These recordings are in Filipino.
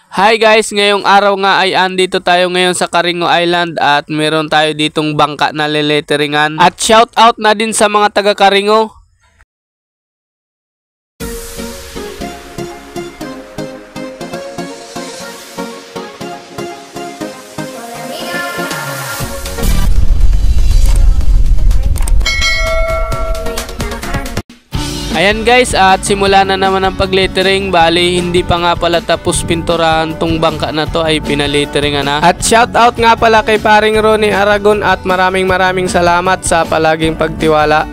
Hi guys, ngayong araw nga ay andito tayo ngayon sa Caringo Island at meron tayo ditong bangka na leletteringan. At shout out na din sa mga taga Caringo. Ayan guys, at simula na naman ang paglettering. Bali, hindi pa nga pala tapos pinturahan tong bangka na to, ay pinaletteringan na. At shout out nga pala kay paring Ronnie Aragon at maraming salamat sa palaging pagtiwala.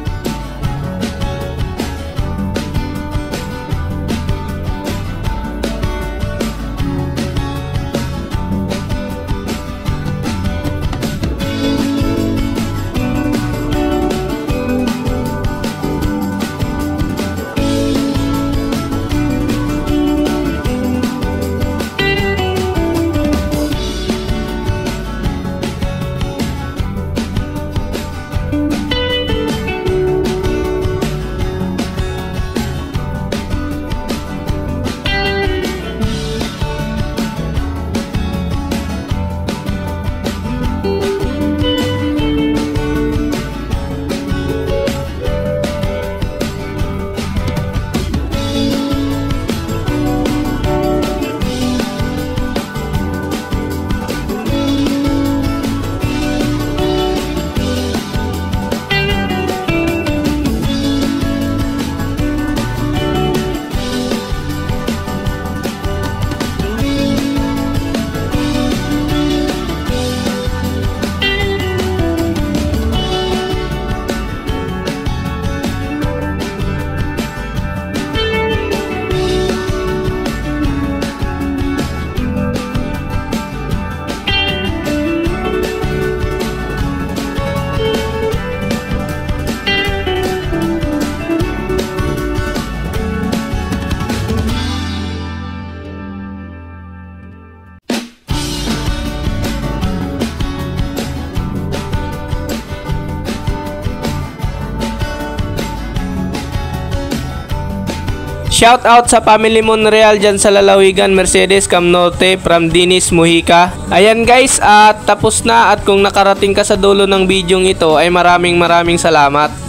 Shout out sa family Monreal dyan sa Lalawigan, Mercedes, Camnorte, from Dinis, Mujica. Ayan guys, at tapos na, at kung nakarating ka sa dulo ng bidyong ito ay maraming salamat.